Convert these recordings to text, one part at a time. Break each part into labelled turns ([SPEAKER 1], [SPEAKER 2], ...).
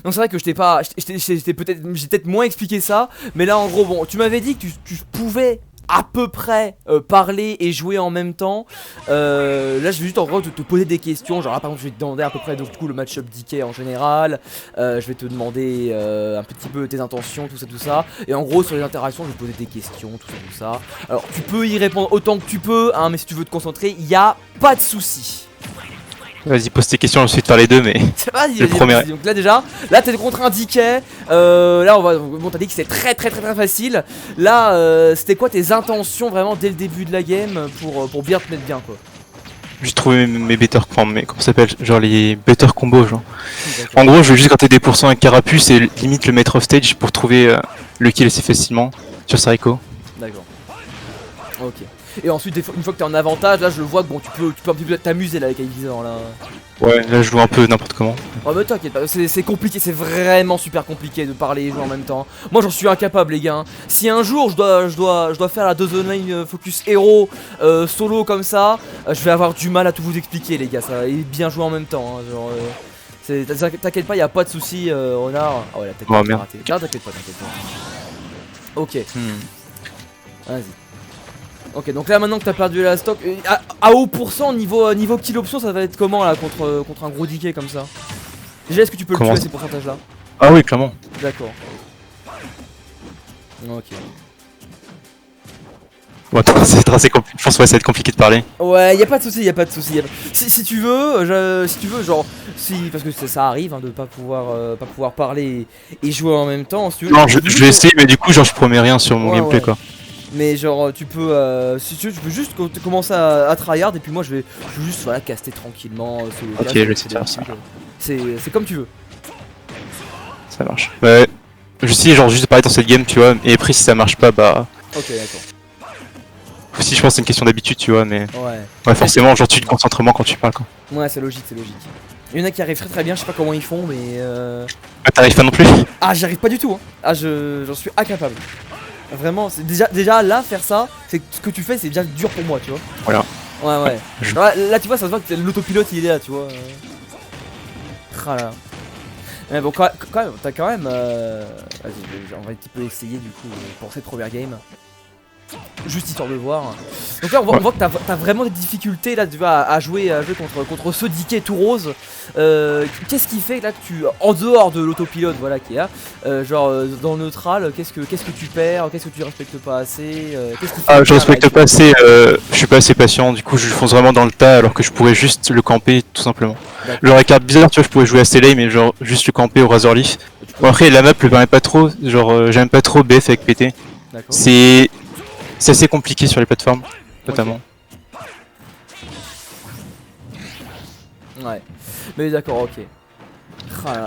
[SPEAKER 1] Donc c'est vrai que j'ai peut-être moins expliqué ça. Mais là en gros bon tu m'avais dit que tu pouvais à peu près parler et jouer en même temps. Là je vais juste en gros te poser des questions. Genre là par exemple je vais te demander à peu près donc, du coup le match-up DK en général. Je vais te demander un petit peu tes intentions, tout ça. Et en gros sur les interactions je vais te poser des questions, tout ça. Alors tu peux y répondre autant que tu peux hein, mais si tu veux te concentrer, il n'y a pas de souci.
[SPEAKER 2] Vas-y, pose tes questions, je vais te faire les deux, mais.
[SPEAKER 1] Vas-y,
[SPEAKER 2] le premier.
[SPEAKER 1] donc là déjà, là t'es contre un DK. Là bon t'as dit que c'était très facile. Là c'était quoi tes intentions vraiment dès le début de la game pour bien te mettre bien quoi.
[SPEAKER 2] J'ai trouvé mes better, comment ça s'appelle, genre les better combos genre. En gros je vais juste gratter des pourcents avec Carapuce et limite le mettre off stage pour trouver le kill assez facilement sur Sariko.
[SPEAKER 1] D'accord. Ok. Et ensuite une fois que t'es en avantage, là je le vois que bon tu peux un petit peu t'amuser là avec Ivizor là.
[SPEAKER 2] Ouais là je joue un peu n'importe comment.
[SPEAKER 1] Oh mais t'inquiète pas, c'est compliqué, c'est vraiment super compliqué de parler et jouer en même temps. Moi j'en suis incapable les gars. Si un jour je dois faire la 2 online focus héros solo comme ça, je vais avoir du mal à tout vous expliquer les gars, ça et bien jouer en même temps hein, genre t'inquiète pas, y a pas de soucis Renard. Ah ouais là t'inquiète pas, raté. Non, t'inquiète pas. Ok. Vas-y. Ok donc là maintenant que t'as perdu la stock, à haut pourcent niveau kill option ça va être comment là contre un gros DK comme ça. Déjà est-ce que tu peux le tuer à ces pourcentages là?
[SPEAKER 2] Ah oui clairement.
[SPEAKER 1] D'accord. Ok.
[SPEAKER 2] Bon attends c'est assez compliqué, je pense que ça va être compliqué de parler.
[SPEAKER 1] Ouais y a pas de soucis, Si tu veux, genre parce que ça arrive hein, de pas pouvoir parler et jouer en même temps si tu veux.
[SPEAKER 2] Non je vais essayer mais du coup genre je promets rien sur mon gameplay quoi.
[SPEAKER 1] Mais genre tu peux si tu veux tu peux juste commencer à tryhard et puis moi je vais juste voilà caster tranquillement
[SPEAKER 2] ok je vais essayer de faire ça.
[SPEAKER 1] C'est comme tu veux.
[SPEAKER 2] Ça marche. Ouais. Je sais genre juste de parler dans cette game tu vois et après si ça marche pas bah.
[SPEAKER 1] Ok d'accord.
[SPEAKER 2] Si je pense que c'est une question d'habitude tu vois mais.
[SPEAKER 1] Ouais
[SPEAKER 2] forcément genre tu te concentres moins quand tu parles quoi.
[SPEAKER 1] Ouais c'est logique. Il y en a qui arrivent très bien, je sais pas comment ils font mais
[SPEAKER 2] Ah t'arrives pas non plus?
[SPEAKER 1] Ah j'y arrive pas du tout hein. Ah j'en suis incapable. Vraiment, c'est déjà là faire ça, c'est ce que tu fais, c'est déjà dur pour moi, tu vois.
[SPEAKER 2] Voilà.
[SPEAKER 1] Ouais. Là, tu vois, ça se voit que l'autopilote il est là, tu vois. Mais bon, quand même, t'as quand même. Vas-y, on va un petit peu essayer du coup pour cette première game. Juste histoire de voir. Donc là on voit que t'as vraiment des difficultés là à jouer contre ce DK tout rose. Qu'est-ce qui fait là que tu, en dehors de l'autopilote voilà qui est là, genre dans le neutral, qu'est-ce que tu perds, qu'est-ce que tu respectes pas assez,
[SPEAKER 2] je respecte pas assez, je suis pas assez patient, du coup je fonce vraiment dans le tas alors que je pourrais juste le camper tout simplement. Genre carte bizarre tu vois je pourrais jouer assez lame mais genre juste le camper au Razor Leaf. Bon après la map le permet pas trop, genre j'aime pas trop BF avec PT. C'est assez compliqué sur les plateformes, notamment.
[SPEAKER 1] Ouais, mais d'accord, ok.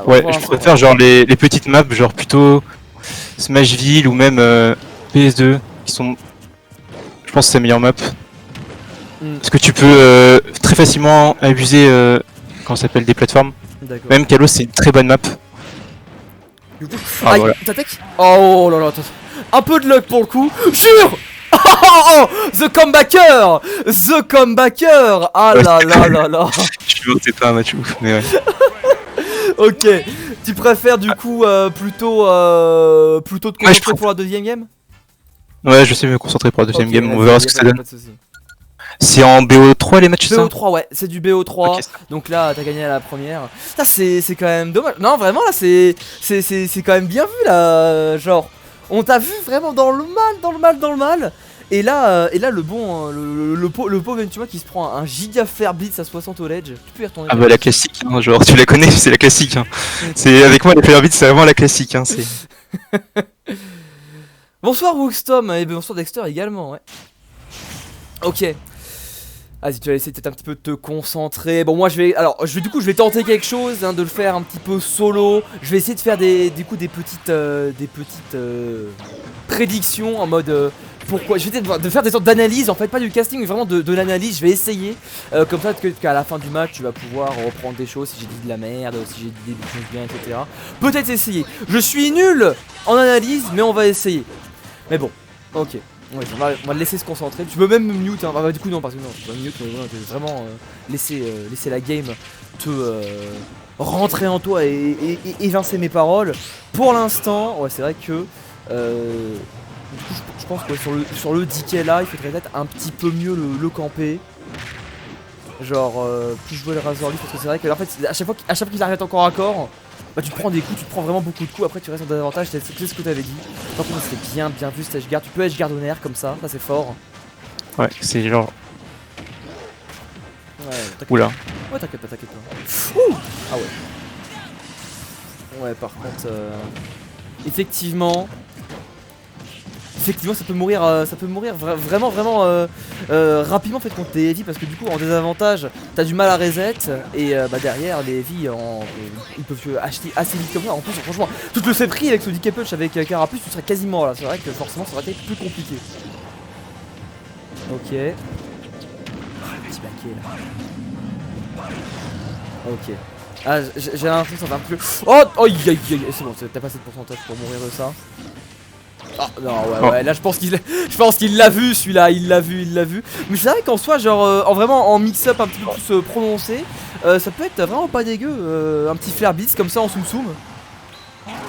[SPEAKER 2] Ouais, je préfère genre les petites maps, genre plutôt Smashville ou même PS2, qui sont, je pense, c'est la meilleure map. Parce que tu peux très facilement abuser, comment ça s'appelle, des plateformes. Même Kalos, c'est une très bonne map.
[SPEAKER 1] Ah voilà. T'attaques. Oh là là, un peu de luck pour le coup. Jure. Oh, The Comebacker! Ah là là.
[SPEAKER 2] Je sais pas un match ouf, mais ouais.
[SPEAKER 1] Ok, tu préfères du coup plutôt te concentrer pour la deuxième game?
[SPEAKER 2] Ouais, je sais me concentrer pour la deuxième game, on verra ce que ça donne. C'est en BO3 les matchs ça?
[SPEAKER 1] BO3 ouais, c'est du BO3, okay, donc là t'as gagné à la première. Ça c'est quand même dommage, non vraiment là c'est quand même bien vu là, genre on t'a vu vraiment dans le mal. Et là le bon, le pauvre tu vois qui se prend un giga fair blitz à 60 au ledge. Tu peux y retourner.
[SPEAKER 2] Ah bah la classique, hein, genre tu la connais, c'est la classique. Hein. C'est avec moi les fair blitz c'est vraiment la classique. Hein,
[SPEAKER 1] Bonsoir Wookstom et bonsoir Dexter également. Ouais. Ok. Vas-y, tu vas essayer peut-être un petit peu de te concentrer. Bon, moi je vais tenter quelque chose, hein, de le faire un petit peu solo. Je vais essayer de faire des petites prédictions en mode pourquoi. Je vais essayer de faire des sortes d'analyse, en fait, pas du casting, mais vraiment de l'analyse. Je vais essayer, comme ça qu'à la fin du match, tu vas pouvoir reprendre des choses si j'ai dit de la merde, si j'ai dit des choses bien, etc. Peut-être essayer. Je suis nul en analyse, mais on va essayer. Mais bon, ok. Ouais, on va le laisser se concentrer. Tu peux même me mute, hein. Du coup non parce que non, tu peux mute, mais vraiment laisser la game te rentrer en toi et évincer mes paroles. Pour l'instant, ouais, c'est vrai que du coup, je pense que sur le DK là, il faudrait peut-être un petit peu mieux le camper. Genre, plus jouer le Razor Leaf parce que c'est vrai que en fait, à chaque fois qu'il arrête encore à corps, bah tu prends des coups, tu te prends vraiment beaucoup de coups. Après, tu restes en désavantage. C'est ce que tu avais dit. Par contre, c'est bien vu cet edgeguard. Tu peux edgeguard en air comme ça c'est fort.
[SPEAKER 2] Ouais, c'est genre.
[SPEAKER 1] Ouais,
[SPEAKER 2] Oula.
[SPEAKER 1] Ouais, t'inquiète pas. Ouh ah ouais. Ouais, par contre, effectivement, ça peut mourir, vraiment rapidement en fait contre les heavy parce que du coup en désavantage t'as du mal à reset et bah derrière les heavy ils peuvent acheter assez vite comme ça. En plus franchement tout le pris avec ce DK punch avec Carapuce tu serais quasiment là. C'est vrai que forcément ça aurait été plus compliqué. Ok. Petit baquet là. Ok. Ah j'ai l'impression que ça va un peu. Oh c'est bon, t'as pas assez de pourcentage pour mourir de ça. Ah non ouais là je pense qu'il l'a vu celui-là, il l'a vu. Mais c'est vrai qu'en soi genre en mix-up un petit peu plus prononcé, ça peut être vraiment pas dégueu, un petit flair blitz comme ça en soum.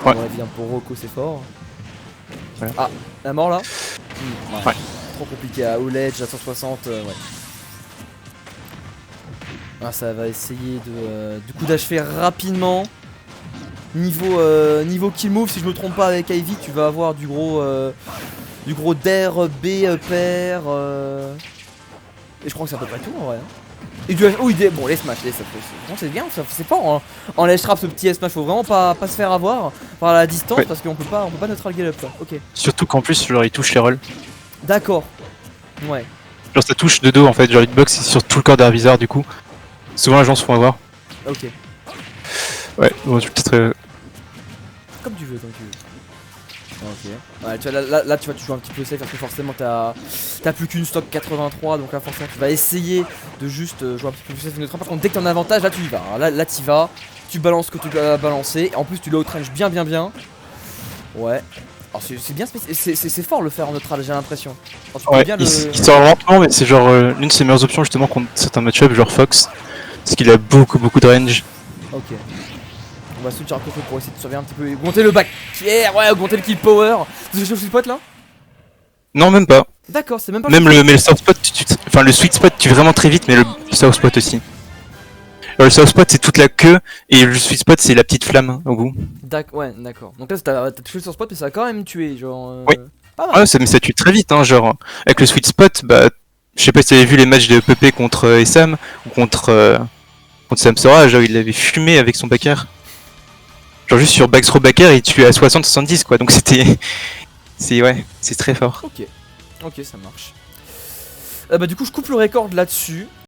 [SPEAKER 2] Ouais.
[SPEAKER 1] Bien pour Rocco c'est fort.
[SPEAKER 2] Voilà.
[SPEAKER 1] Ah la mort là.
[SPEAKER 2] Ouais.
[SPEAKER 1] Trop compliqué à Oledge à 160 ouais. Ah, ça va essayer de du coup d'achever rapidement. Niveau kill move si je me trompe pas avec Ivy tu vas avoir du gros DAIR B pair et je crois que c'est à peu près tout en vrai. Et du bon les smash c'est bien, c'est fort en ledge trap ce petit S-smash, faut vraiment pas se faire avoir par la distance parce qu'on peut pas neutral get up quoi. Ok.
[SPEAKER 2] Surtout qu'en plus genre il touche les rolls.
[SPEAKER 1] D'accord. Ouais.
[SPEAKER 2] Genre ça touche de dos en fait, genre hitbox c'est sur tout le corps d'Arvizar du coup. Souvent les gens se font avoir.
[SPEAKER 1] Ok.
[SPEAKER 2] Ouais, bon tu peux peut-être
[SPEAKER 1] Comme tu veux. Ok. Ouais, tu vois, là tu vois, tu joues un petit peu safe parce que forcément t'as plus qu'une stock 83, donc là forcément tu vas essayer de juste jouer un petit peu plus safe. Par contre dès que t'as un avantage, là tu y vas. Hein. Là tu y vas, tu balances ce que tu dois balancer. En plus tu low range bien. Ouais. Alors c'est bien c'est fort le faire en neutral, j'ai l'impression.
[SPEAKER 2] ouais, il sort lentement mais c'est genre l'une de ses meilleures options justement contre certains match-ups genre Fox. Parce qu'il a beaucoup de range.
[SPEAKER 1] Ok. On va switcher un peu pour essayer de surveiller un petit peu et augmenter le back. Ouais, augmenter le kill power. Tu fais le spot là?
[SPEAKER 2] Non, même pas.
[SPEAKER 1] D'accord, c'est même pas
[SPEAKER 2] mais le soft spot, enfin le sweet spot, tu vraiment très vite, mais le soft spot aussi. Alors, le soft spot c'est toute la queue et le sweet spot c'est la petite flamme au bout.
[SPEAKER 1] Ouais, d'accord. Donc là t'as touché le soft spot mais ça a quand même tué, genre.
[SPEAKER 2] Oui. Ouais, mais ça tue très vite, hein, genre. Avec le sweet spot, bah, je sais pas si t'avais vu les matchs de PP contre Essam ou contre Samsora, genre il l'avait fumé avec son backer. Genre juste sur backthrow backer il tue à 60-70 quoi, donc c'était. C'est très fort.
[SPEAKER 1] Ok, ça marche. Bah du coup je coupe le record là-dessus.